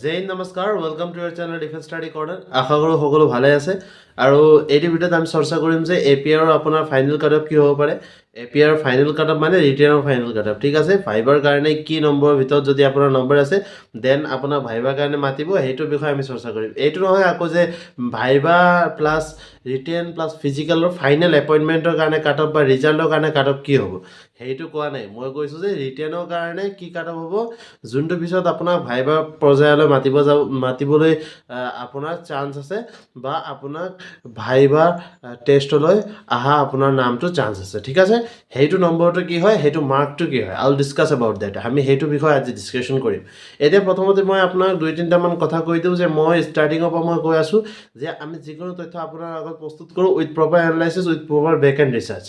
জয় হিন্দ, নমস্কাৰ, welcome to your channel defence study corner. আশা কৰোঁ সকলো ভালে আছে। আৰু এইটো ভিডিঅ'ত আমি চৰ্চা কৰিম যে APR আপোনাৰ ফাইনেল কাট অফ কি হ'ব পাৰে। APR ফাইনেল কাট অফ মানে ৰিটেনৰ ফাইনেল কাট অফ, ঠিক আছে। ভাইবাৰ কাৰণে কি নম্বৰৰ ভিতৰত যদি আপোনাৰ নম্বৰ আছে দেন আপোনাৰ ভাইবাৰ কাৰণে মাতিব, সেইটোৰ বিষয়ে আমি চৰ্চা কৰিম। এইটো নহয় আকৌ যে ভাইবা প্লাছ ৰিটেন প্লাছ ফিজিকেলৰ ফাইনেল এপইণ্টমেণ্টৰ কাৰণে কাট অফ বা ৰিজাল্টৰ কাৰণে কাট অফ কি হ'ব সেইটো কোৱা নাই। মই কৈছোঁ যে ৰিটেনৰ কাৰণে কি কাট অফ হ'ব, যোনটো পিছত আপোনাক ভাইবা পৰ্যায়লৈ মাতিবলৈ আপোনাৰ চান্স আছে বা আপোনাক ভাইবা টেষ্টলৈ অহা আপোনাৰ নামটো চান্স আছে, ঠিক আছে। সেইটো নম্বৰটো কি হয়, সেইটো মাৰ্কটো কি হয়, আই উইল ডিছকাছ এবাউট ডেট। আমি সেইটো বিষয়ে আজি ডিছকাশ্যন কৰিম। এতিয়া প্ৰথমতে মই আপোনাক 2-3টামান কথা কৈ দিওঁ যে মই ষ্টাৰ্টিঙৰ পৰা মই কৈ আছোঁ যে আমি যিকোনো তথ্য আপোনাৰ আগত প্ৰস্তুত কৰোঁ with proper analysis, with proper back and research.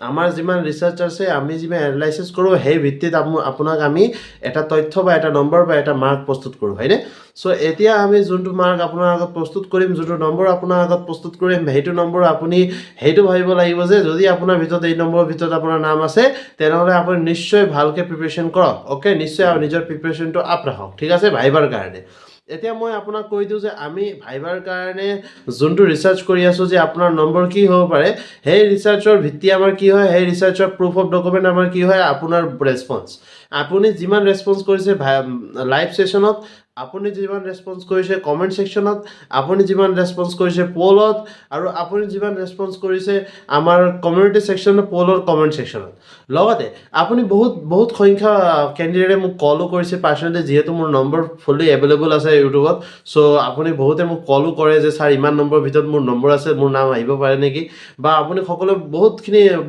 আমাৰ যিমান ৰিচাৰ্চ আছে, আমি যিমান এনালাইচিছ কৰোঁ, সেই ভিত্তিত আপোনাক আমি এটা তথ্য বা এটা নম্বৰ বা এটা মাৰ্ক প্ৰস্তুত কৰোঁ, হয়নে। চ' এতিয়া আমি যোনটো মাৰ্ক আপোনাৰ আগত প্ৰস্তুত কৰিম, যোনটো নম্বৰ আপোনাৰ আগত প্ৰস্তুত কৰিম, সেইটো নম্বৰ আপুনি সেইটো ভাবিব লাগিব যে যদি আপোনাৰ ভিতৰত এই নম্বৰৰ ভিতৰত আপোনাৰ নাম আছে তেনেহ'লে আপুনি নিশ্চয় ভালকৈ প্ৰিপেৰেশ্যন কৰক, অ'কে। নিশ্চয় নিজৰ প্ৰিপেৰেশ্যনটো আপ ৰাখক, ঠিক আছে, ভাইবাৰ কাৰণে। এতিয়া মই আপোনাক কৈ দিওঁ যে আমি ভাইবাৰ কাৰণে যোনটো ৰিচাৰ্চ কৰি আছোঁ যে আপোনাৰ নম্বৰ কি হ'ব পাৰে, সেই ৰিচাৰ্চৰ ভিত্তি আমাৰ কি হয়, সেই ৰিচাৰ্চৰ প্ৰুফ অফ ডকুমেণ্ট আমাৰ কি হয়, আপোনাৰ ৰেছপন্স। আপুনি যিমান ৰেছপন্স কৰিছে লাইভ ছেশ্যনত, আপুনি যিমান ৰেছপন্স কৰিছে কমেণ্ট ছেকশ্যনত, আপুনি যিমান ৰেছপন্স কৰিছে পলত, আৰু আপুনি যিমান ৰেছপন্স কৰিছে আমাৰ কমিউনিটি ছেকশ্যনত, পলৰ কমেণ্ট ছেকশ্যনত। লগতে আপুনি বহুত সংখ্যা কেণ্ডিডেটে মোক কলো কৰিছে পাৰ্চনেলি, যিহেতু মোৰ নম্বৰ ফুল্লি এভেইলেবল আছে ইউটিউবত। চ' আপুনি বহুতে মোক কলো কৰে যে ছাৰ ইমান নম্বৰৰ ভিতৰত মোৰ নম্বৰ আছে, মোৰ নাম আহিব পাৰে নেকি, বা আপুনি সকলোৱে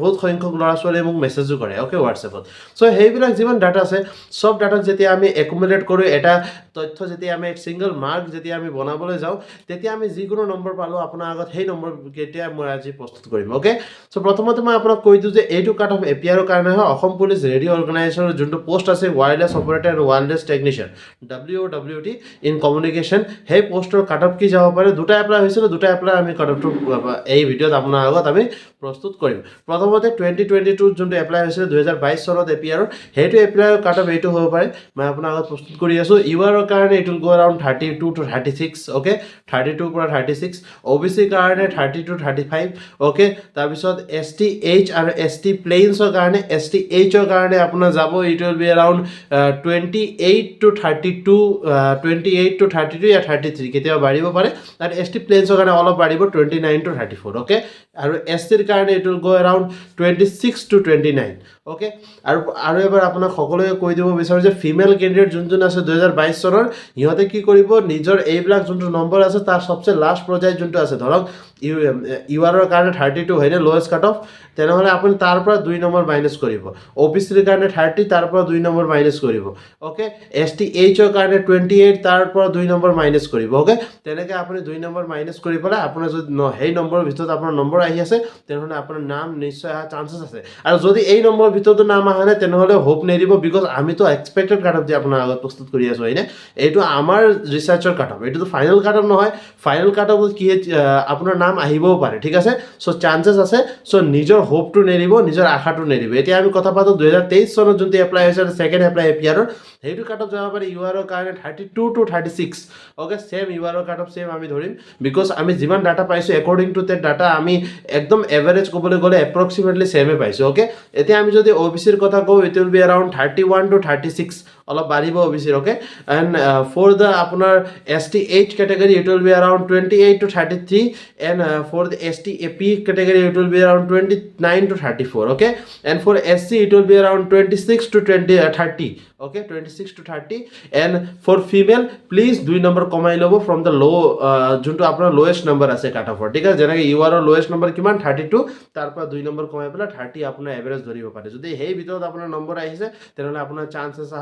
বহুত সংখ্যক ল'ৰা ছোৱালীয়ে মোক মেছেজো কৰে, অ'কে, হোৱাটছএপত। চ' সেইবিলাক যিমান ডাটা আছে চব ডাটাক যেতিয়া আমি একুমুলেট কৰোঁ, এটা তথ্য যেতিয়া আমি এক ছিংগল মাৰ্ক যেতিয়া আমি বনাবলৈ যাওঁ, তেতিয়া আমি যিকোনো নম্বৰ পালোঁ আপোনাৰ আগত সেই নম্বৰ কেতিয়া মই আজি প্ৰস্তুত কৰিম, অ'কে। চ' প্ৰথমতে মই আপোনাক কৈ দিওঁ যে এইটো কাট অফ APR কাৰণে হয়। অসম পুলিচ ৰেডিঅ' অৰ্গেনাইজেশ্যনৰ যোনটো পষ্ট আছে wireless operator and wireless technician, WOWT in communication, সেই পষ্টৰ কাট অফ কি যাব পাৰে। দুটা এপ্লাই হৈছিলে, দুটা এপ্লাই আমি কাট অফটো এই ভিডিঅ'ত আপোনাৰ আগত আমি প্ৰস্তুত কৰিম। প্ৰথমতে 2022 যোনটো এপ্লাই হৈছিলে 2022 চনত APR, সেইটো এপ্লাইৰ কাট অফ এইটো হ'ব পাৰে। মই আপোনাৰ আগত প্ৰস্তুত কৰি আছোঁ। URৰ কাৰণে ইট উইল গ' এৰাউণ্ড 32 to 36, অ'কে, 32 পৰা 36। OBC কাৰণে 30 to 35, অ'কে। তাৰপিছত STH আৰু ST প্লেইনছৰ কাৰণে, STHৰ কাৰণে আপোনাৰ যাব it will be around 28 to 32, 28 to 32 या 33, কেতিয়াবা বাঢ়িব পাৰে। আৰু ST প্লেইনছৰ কাৰণে অলপ বাঢ়িব 29 to 34, অ'কে। আৰু STৰ কাৰণে ইট উইল গ' এৰাউণ্ড 26 to 29, অ'কে। আৰু এবাৰ আপোনাক সকলোৱে কৈ দিব বিচাৰোঁ যে ফিমেল কেণ্ডিডেট যোন আছে 2022 চনৰ, সিহঁতে কি কৰিব, নিজৰ এইবিলাক যোনটো নম্বৰ আছে তাৰ সবচে লাষ্ট পৰ্যায়ত যোনটো আছে, ধৰক URৰ কাৰণে 32 হয়নে লোৱেষ্ট কাট অফ, তেনেহ'লে আপুনি তাৰ পৰা 2 নম্বৰ মাইনাছ কৰিব। OBCৰ কাৰণে 30, তাৰ পৰা 2 নম্বৰ মাইনাছ কৰিব, অ'কে। STHৰ কাৰণে 28, তাৰ পৰা 2 নম্বৰ মাইনাছ কৰিব, অ'কে। তেনেকৈ আপুনি 2 নম্বৰ মাইনাছ কৰি পেলাই আপোনাৰ যদি সেই নম্বৰৰ ভিতৰত আপোনাৰ নম্বৰ আহি আছে তেনেহ'লে আপোনাৰ নাম নিশ্চয় অহা চান্সেছ আছে। আৰু যদি এই নম্বৰৰ ভিতৰতো নাম অহা নাই তেনেহ'লে হোপ নিদিব, বিকজ আমিতো এক্সপেক্টেড কাট অফ দি আপোনাৰ আগত প্ৰস্তুত কৰি আছোঁ, হয়নে। এইটো আমাৰ ৰিচাৰ্চৰ কাট অফ, এইটোতো ফাইনেল কাট অফ নহয়। ফাইনেল কাট অফত কি আপোনাৰ নাম আহিবও পাৰে, ঠিক আছে। চ' চান্সেছ আছে। চ' নিজৰ হোপটো নেৰিব, নিজৰ আশাটো নেৰিব। এতিয়া আমি কথা পাতোঁ 2023 চনত যোনটো এপ্লাই হৈছে ছেকেণ্ড এপ্লাই APRৰ, সেইটো কাট অফ যাব পাৰে URৰ কাৰণে 32 to 36, অ'কে। ছেম URৰ কাট অফ ছেম আমি ধৰিম, বিকজ আমি যিমান ডাটা পাইছোঁ একৰ্ডিং টু ডেট ডাটা আমি একদম এভাৰেজ ক'বলৈ গ'লে এপ্ৰক্সিমেটলি ছেমে পাইছোঁ, অ'কে। এতিয়া আমি যদি OBCৰ কথা কওঁ, it will be around 31 to 36, অলপ বাঢ়িব OBCৰ, অ'কে। এণ্ড ফৰ দ্য আপোনাৰ STH category it will be around 28 to 33, and for the STAP category it will be around 29 to 34, okay. And for SC it will be around 26 to 30, okay, 26 to 30। And for female please 2 number কমাই ল'ব from the যোনটো আপোনাৰ lowest number আছে কাট অফৰ, ঠিক আছে। যেনেকৈ URৰ lowest number কিমান 32, তাৰ পৰা 2 নম্বৰ কমাই পেলাই 30 আপোনাৰ এভাৰেজ ধৰিব পাৰে। যদি সেই ভিতৰত আপোনাৰ নম্বৰ আহিছে তেনেহ'লে আপোনাৰ চান্সেছ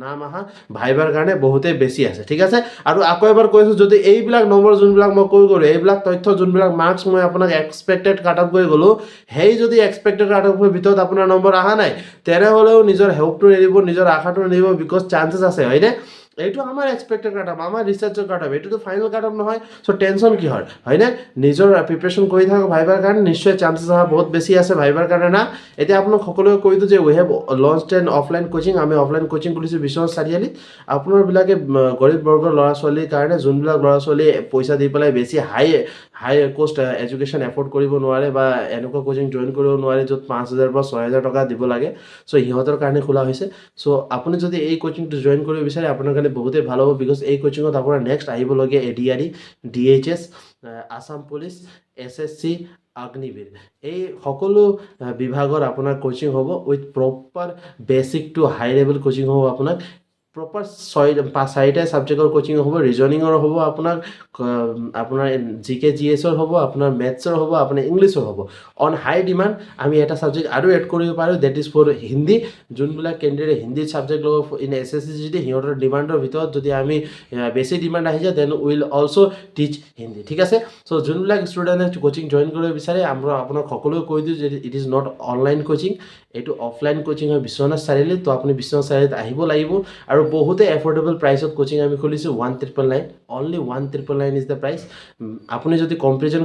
নাম অহা ভাইবাৰ কাৰণে বহুতেই বেছি আছে, ঠিক আছে। আৰু আকৌ এবাৰ কৈছোঁ, যদি এইবিলাক নম্বৰ যোনবিলাক মই কৈ গ'লোঁ, এইবিলাক তথ্য যোনবিলাক মাৰ্কছ মই আপোনাক এক্সপেক্টেড কাট অফ কৈ গ'লোঁ, সেই যদি এক্সপেক্টেড কাট অফৰ ভিতৰত আপোনাৰ নম্বৰ অহা নাই তেনেহ'লেও নিজৰ হোপটো নেৰিব, নিজৰ আশাটো নেৰিব, বিকজ চান্সেছ আছে, হয়নে। এইটো আমাৰ এক্সপেক্টেড কাট আপ, আমাৰ ৰিচাৰ্চৰ কাট আপ, এইটোতো ফাইনেল কাট আপ নহয়। চ' টেনশ্যন কিহৰ, হয়নে? নিজৰ প্ৰিপেৰেশ্যন কৰি থাকক ভাইবাৰ কাৰণে, নিশ্চয় চান্সেছ অহা বহুত বেছি আছে ভাইবাৰ কাৰণে না। এতিয়া আপোনাক সকলোৱে কৈ দিওঁ যে we have launched an offline coaching, আমি অফলাইন কোচিং খুলিছোঁ বিশ্বনাথ চাৰিআলিত। আপোনাৰবিলাকে গৰীব বৰ্গৰ ল'ৰা ছোৱালীৰ কাৰণে, যোনবিলাক ল'ৰা ছোৱালী পইচা দি পেলাই বেছি হাই কষ্ট এডুকেশ্যন এফৰ্ড কৰিব নোৱাৰে বা এনেকুৱা কোচিং জইন কৰিব নোৱাৰে য'ত 5,000 বা 6,000 টকা দিব লাগে, চ' সিহঁতৰ কাৰণে খোলা হৈছে। চ' আপুনি যদি এই কোচিংটো জইন কৰিব বিচাৰে আপোনাৰ কাৰণে বহুতেই ভাল হ'ব, বিকজ এই কোচিঙত আপোনাৰ নেক্সট আহিবলগীয়া ADRE, DHS, Assam police, SSC, Agniveer, এই সকলো বিভাগৰ আপোনাৰ কোচিং হ'ব with proper basic to high level coaching হ'ব। আপোনাক প্ৰপাৰ 4টা ছাবজেক্টৰ কোচিং হ'ব, ৰিজনিঙৰ হ'ব, আপোনাৰ GK GSৰ হ'ব, আপোনাৰ মেথছৰ হ'ব, আপোনাৰ ইংলিছৰ হ'ব। অন হাই ডিমাণ্ড আমি এটা ছাবজেক্ট আৰু এড কৰিব পাৰোঁ, ডেট ইজ ফৰ হিন্দী। যোনবিলাক কেণ্ডিডেট হিন্দী ছাবজেক্ট ল'ব ইন SSC যদি সিহঁতৰ ডিমাণ্ডৰ ভিতৰত যদি আমি বেছি ডিমাণ্ড আহি যায়, দেন উইল অলছ' টিচ হিন্দী, ঠিক আছে। চ' যোনবিলাক ষ্টুডেণ্টে কোচিং জইন কৰিব বিচাৰে, আমৰা আপোনাক সকলোৱে কৈ দিওঁ যে it is not online coaching, এইটো অফলাইন কোচিং হয় বিশ্বনাথ চাৰিআলিত। তো আপুনি বিশ্বনাথ চাৰিআলিত আহিব লাগিব। আৰু বহুতে এফৰ্ডেবল প্ৰাইচত কোচিং আমি খুলিছোঁ, 1,999, অনলি 1,999 ইজ দ্য প্ৰাইচ। আপুনি যদি কম্পেৰিজন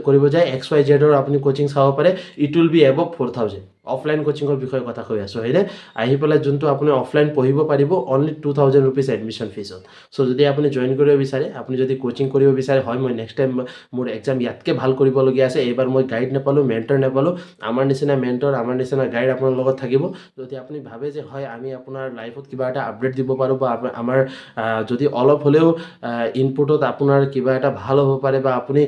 কৰিব যায় XYZৰ আপুনি কোচিং চাব পাৰে, it will be above 4,000। Offline কোচিঙৰ বিষয়ে কথা কৈ আছোঁ, হয়নে? আহি পেলাই যোনটো আপুনি অফলাইন পঢ়িব পাৰিব অনলি 2,000 ৰুপিজ এডমিশ্যন ফিজত। চ' যদি আপুনি জইন কৰিব বিচাৰে, আপুনি যদি কোচিং কৰিব বিচাৰে, হয় মই নেক্সট টাইম মোৰ এক্সাম ইয়াতকৈ ভাল কৰিবলগীয়া আছে, এইবাৰ মই গাইড নাপালোঁ, মেণ্টৰ নাপালোঁ, আমাৰ নিচিনা মেণ্টৰ, আমাৰ নিচিনা গাইড আপোনাৰ লগত থাকিব। যদি আপুনি ভাবে যে হয় আমি আপোনাৰ লাইফত কিবা এটা আপডেট দিব পাৰোঁ বা আমাৰ যদি অলপ হ'লেও ইনপুটত আপোনাৰ কিবা এটা ভাল হ'ব পাৰে বা আপুনি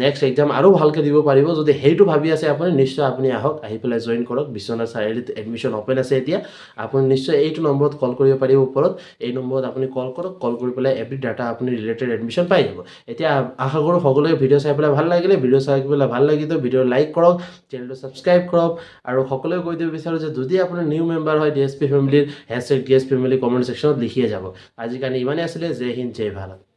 নেক্সট এক্সাম আৰু ভালকৈ দিব পাৰিব, যদি সেইটো ভাবি আছে আপুনি, নিশ্চয় আপুনি আহক, আহি পেলাই জইন কৰক। বিশ্বনাথ চাৰিআলিত এডমিশ্যন অ'পেন আছে এতিয়া। আপুনি নিশ্চয় এইটো নম্বৰত কল কৰিব পাৰিব ওপৰত, এই নম্বৰত আপুনি কল কৰক, কল কৰি পেলাই এভৰি ডাটা আপুনি ৰিলেটেড এডমিশ্যন পাই যাব। এতিয়া আশা কৰোঁ সকলোৱে ভিডিঅ' চাই পেলাই ভাল লাগিলে, ভিডিঅ' চাই পেলাই ভাল লাগিলে ভিডিঅ' লাইক কৰক, চেনেলটো ছাবস্ক্ৰাইব কৰক। আৰু সকলোৱে কৈ দিব বিচাৰোঁ যে যদি আপোনাৰ নিউ মেম্বাৰ হয় DSP ফেমিলিৰ, #DSP ফেমিলি কমেণ্ট ছেকশ্যনত লিখিয়ে যাব। আজিৰ কাৰণে ইমানেই আছিলে। জয় হিন্দ, জয় ভাৰত।